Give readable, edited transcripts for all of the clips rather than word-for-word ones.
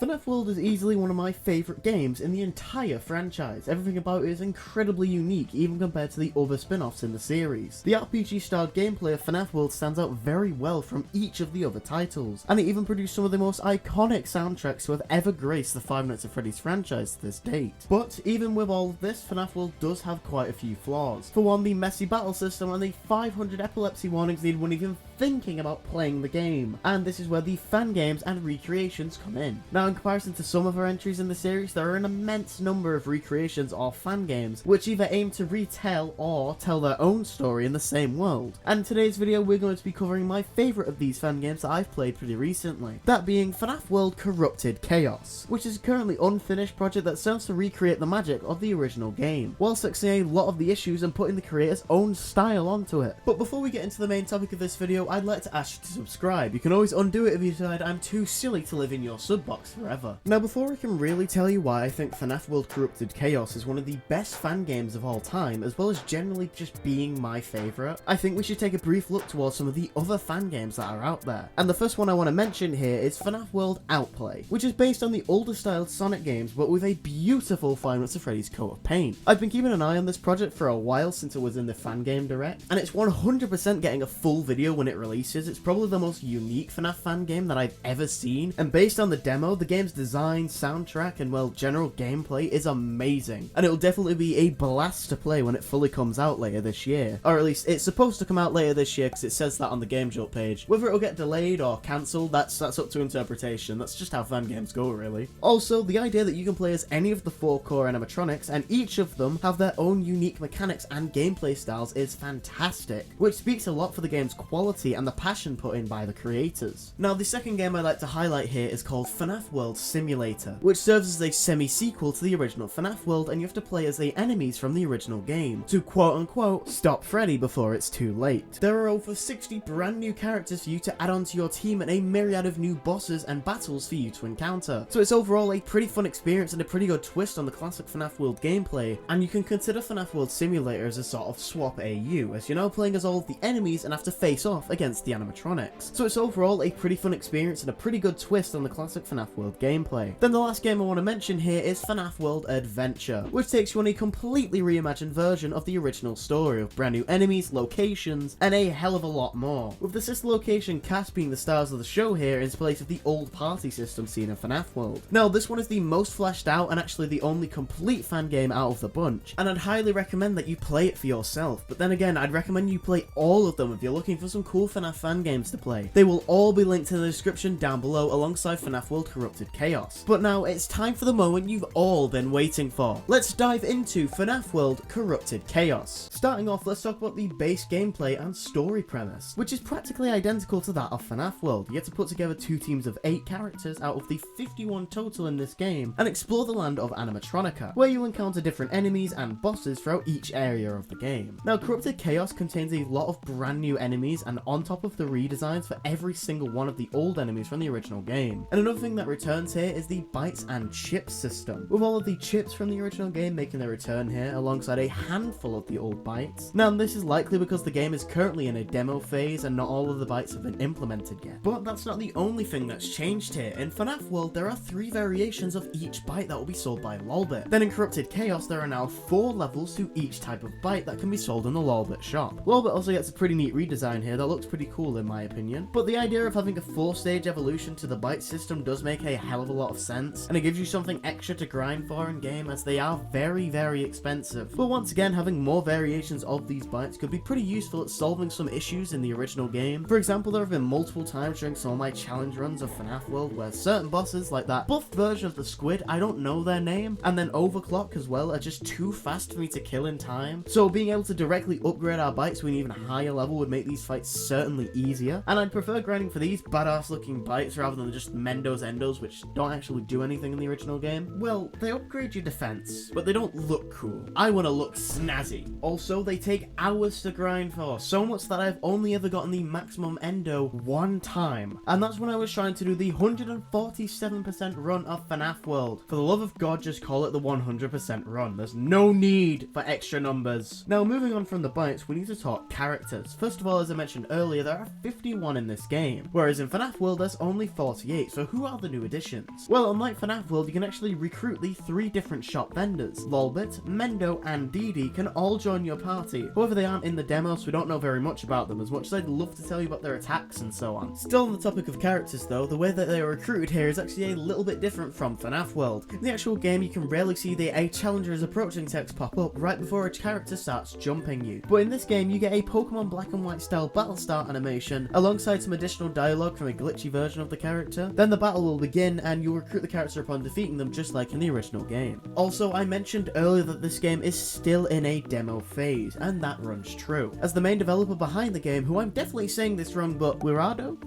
FNAF World is easily one of my favourite games in the entire franchise. Everything about it is incredibly unique, even compared to the other spin-offs in the series. The RPG-styled gameplay of FNAF World stands out very well from each of the other titles, and it even produced some of the most iconic soundtracks to have ever graced the Five Nights at Freddy's franchise to this date. But even with all of this, FNAF World does have quite a few flaws. For one, the messy battle system and the 500 epilepsy warnings needed when even thinking about playing the game, and this is where the fan games and recreations come in. Now, in comparison to some other entries in the series, there are an immense number of recreations or fan games which either aim to retell or tell their own story in the same world. And in today's video we're going to be covering my favourite of these fan games that I've played pretty recently, that being FNAF World Corrupted Chaos, which is a currently unfinished project that serves to recreate the magic of the original game, whilst fixing a lot of the issues and putting the creator's own style onto it. But before we get into the main topic of this video, I'd like to ask you to subscribe. You can always undo it if you decide I'm too silly to live in your sub box forever. Now, before I can really tell you why I think FNAF World Corrupted Chaos is one of the best fan games of all time, as well as generally just being my favourite, I think we should take a brief look towards some of the other fan games that are out there. And the first one I want to mention here is FNAF World Outplay, which is based on the older styled Sonic games but with a beautiful Five Nights at Freddy's coat of paint. I've been keeping an eye on this project for a while since it was in the fan game direct, and it's 100% getting a full video when it releases. It's probably the most unique FNAF fan game that I've ever seen, and based on the demo, the game's design, soundtrack, and well, general gameplay is amazing, and it'll definitely be a blast to play when it fully comes out later this year. Or at least it's supposed to come out later this year because it says that on the Game Jolt page. Whether it'll get delayed or cancelled, that's up to interpretation. That's just how fan games go, really. Also, the idea that you can play as any of the 4 core animatronics and each of them have their own unique mechanics and gameplay styles is fantastic, which speaks a lot for the game's quality and the passion put in by the creators. Now, the second game I'd like to highlight here is called FNAF World Simulator, which serves as a semi-sequel to the original FNAF World, and you have to play as the enemies from the original game to quote-unquote stop Freddy before it's too late. There are over 60 brand new characters for you to add onto your team and a myriad of new bosses and battles for you to encounter. So it's overall a pretty fun experience and a pretty good twist on the classic FNAF World gameplay, and you can consider FNAF World Simulator as a sort of swap AU, as you're now playing as all of the enemies and have to face off against the animatronics. So it's overall a pretty fun experience and a pretty good twist on the classic FNAF World gameplay. Then the last game I want to mention here is FNAF World Adventure, which takes you on a completely reimagined version of the original story, with brand new enemies, locations, and a hell of a lot more, with the sister location cast being the stars of the show here in place of the old party system seen in FNAF World. Now, this one is the most fleshed out and actually the only complete fan game out of the bunch, and I'd highly recommend that you play it for yourself. But then again, I'd recommend you play all of them if you're looking for some cool FNAF fan games to play. They will all be linked in the description down below alongside FNAF World Corrupted Chaos. But now it's time for the moment you've all been waiting for. Let's dive into FNAF World Corrupted Chaos. Starting off, let's talk about the base gameplay and story premise, which is practically identical to that of FNAF World. You get to put together 2 teams of 8 characters out of the 51 total in this game and explore the land of Animatronica, where you encounter different enemies and bosses throughout each area of the game. Now, Corrupted Chaos contains a lot of brand new enemies, and on top of the redesigns for every single one of the old enemies from the original game. And another thing that returns here is the bites and chips system, with all of the chips from the original game making their return here alongside a handful of the old bites. Now, this is likely because the game is currently in a demo phase and not all of the bites have been implemented yet. But that's not the only thing that's changed here. In FNAF World, there are 3 variations of each bite that will be sold by Lolbit. Then in Corrupted Chaos, there are now 4 levels to each type of bite that can be sold in the Lolbit shop. Lolbit also gets a pretty neat redesign here that looks pretty cool in my opinion, but the idea of having a 4-stage evolution to the bite system does make a hell of a lot of sense, and it gives you something extra to grind for in game, as they are very, very expensive. But once again, having more variations of these bites could be pretty useful at solving some issues in the original game. For example, there have been multiple times during some of my challenge runs of FNAF World where certain bosses, like that buffed version of the squid, I don't know their name, and then Overclock as well, are just too fast for me to kill in time. So being able to directly upgrade our bites to an even higher level would make these fights certainly easier, and I'd prefer grinding for these badass looking bites rather than just Mendo's Endos, which don't actually do anything in the original game. Well, they upgrade your defense, but they don't look cool. I want to look snazzy. Also, they take hours to grind for, so much that I've only ever gotten the maximum Endo 1 time, and that's when I was trying to do the 147% run of FNAF World. For the love of God, just call it the 100% run. There's no need for extra numbers. Now, moving on from the bites, we need to talk characters. First of all, as I mentioned earlier, there are 51 in this game, whereas in FNAF World there's only 48, so who are the new editions. Well, unlike FNAF World, you can actually recruit the 3 different shop vendors. Lolbit, Mendo, and Didi can all join your party. However, they aren't in the demo, so we don't know very much about them, as much as I'd love to tell you about their attacks and so on. Still on the topic of characters though, the way that they are recruited here is actually a little bit different from FNAF World. In the actual game, you can rarely see the "A challenger is approaching" text pop up right before a character starts jumping you. But in this game, you get a Pokemon Black and White style battle start animation, alongside some additional dialogue from a glitchy version of the character. Then the battle will begin, and you'll recruit the character upon defeating them, just like in the original game. Also, I mentioned earlier that this game is still in a demo phase, and that runs true, as the main developer behind the game, who I'm definitely saying this wrong, but Wirado?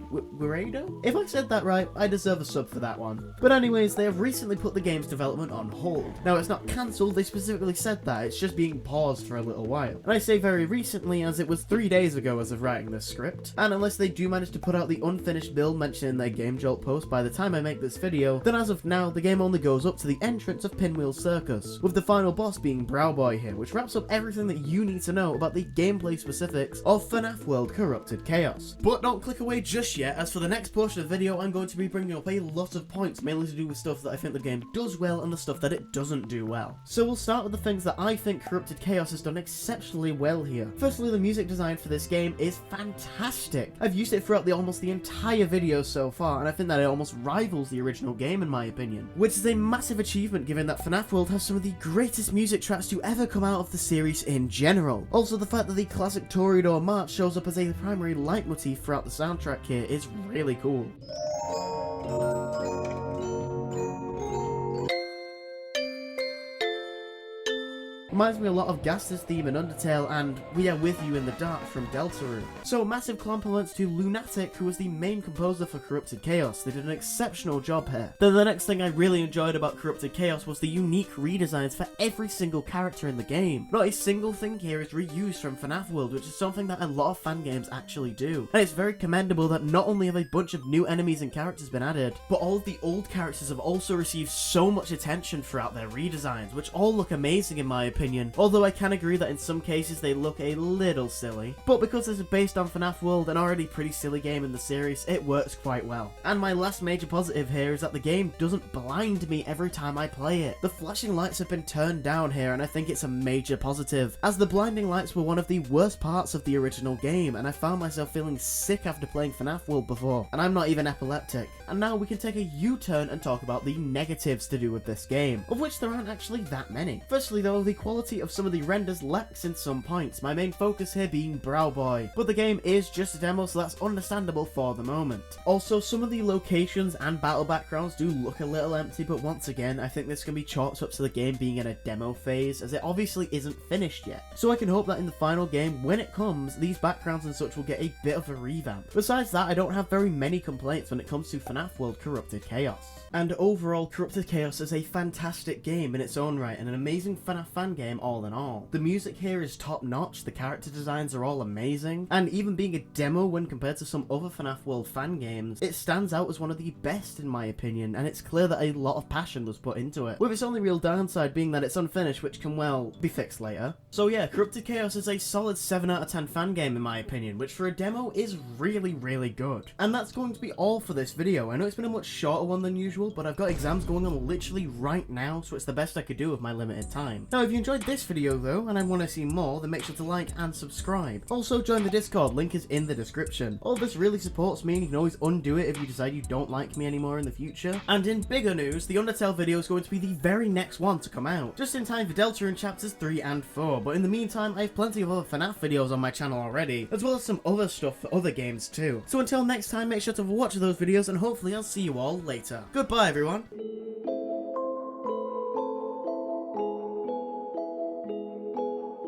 If I said that right, I deserve a sub for that one. But anyways, they have recently put the game's development on hold. Now, it's not cancelled, they specifically said that, it's just being paused for a little while. And I say very recently, as it was 3 days ago as of writing this script. And unless they do manage to put out the unfinished build mentioned in their Game Jolt post by the time I make this video, then as of now, the game only goes up to the entrance of Pinwheel Circus, with the final boss being Browboy here, which wraps up everything that you need to know about the gameplay specifics of FNAF World Corrupted Chaos. But don't click away just yet, as for the next portion of the video, I'm going to be bringing up a lot of points, mainly to do with stuff that I think the game does well and the stuff that it doesn't do well. So we'll start with the things that I think Corrupted Chaos has done exceptionally well here. Firstly, the music design for this game is fantastic. I've used it throughout almost the entire video so far, and I think that it almost rivals the original game in my opinion, which is a massive achievement given that FNAF World has some of the greatest music tracks to ever come out of the series in general. Also, the fact that the classic Toreador march shows up as a primary leitmotif throughout the soundtrack here is really cool. Reminds me a lot of Gaster's theme in Undertale and We Are With You in the Dark from Deltarune. So massive compliments to Lunatic, who was the main composer for Corrupted Chaos. They did an exceptional job here. Then the next thing I really enjoyed about Corrupted Chaos was the unique redesigns for every single character in the game. Not a single thing here is reused from FNAF World, which is something that a lot of fan games actually do. And it's very commendable that not only have a bunch of new enemies and characters been added, but all of the old characters have also received so much attention throughout their redesigns, which all look amazing in my opinion. Although I can agree that in some cases they look a little silly. But because this is based on FNAF World, an already pretty silly game in the series, it works quite well. And my last major positive here is that the game doesn't blind me every time I play it. The flashing lights have been turned down here, and I think it's a major positive, as the blinding lights were one of the worst parts of the original game, and I found myself feeling sick after playing FNAF World before, and I'm not even epileptic. And now we can take a U-turn and talk about the negatives to do with this game, of which there aren't actually that many. Firstly though, the quality of some of the renders lacks in some points, my main focus here being Browboy, but the game is just a demo, so that's understandable for the moment. Also, some of the locations and battle backgrounds do look a little empty, but once again, I think this can be chalked up to the game being in a demo phase, as it obviously isn't finished yet. So I can hope that in the final game, when it comes, these backgrounds and such will get a bit of a revamp. Besides that, I don't have very many complaints when it comes to FNAF World Corrupted Chaos. And overall, Corrupted Chaos is a fantastic game in its own right, and an amazing FNAF fan game all in all. The music here is top notch, the character designs are all amazing, and even being a demo when compared to some other FNAF World fan games, it stands out as one of the best in my opinion, and it's clear that a lot of passion was put into it, with its only real downside being that it's unfinished, which can, well, be fixed later. So yeah, Corrupted Chaos is a solid 7 out of 10 fan game in my opinion, which for a demo is really, really good. And that's going to be all for this video. I know it's been a much shorter one than usual, but I've got exams going on literally right now, so it's the best I could do with my limited time. Now, if you enjoyed this video though, and I want to see more, then make sure to like and subscribe. Also, join the Discord, link is in the description. All this really supports me, and you can always undo it if you decide you don't like me anymore in the future. And in bigger news, the Undertale video is going to be the very next one to come out, just in time for Deltarune chapters 3 and 4, but in the meantime, I have plenty of other FNAF videos on my channel already, as well as some other stuff for other games too. So until next time, make sure to watch those videos, and hopefully I'll see you all later. Goodbye everyone!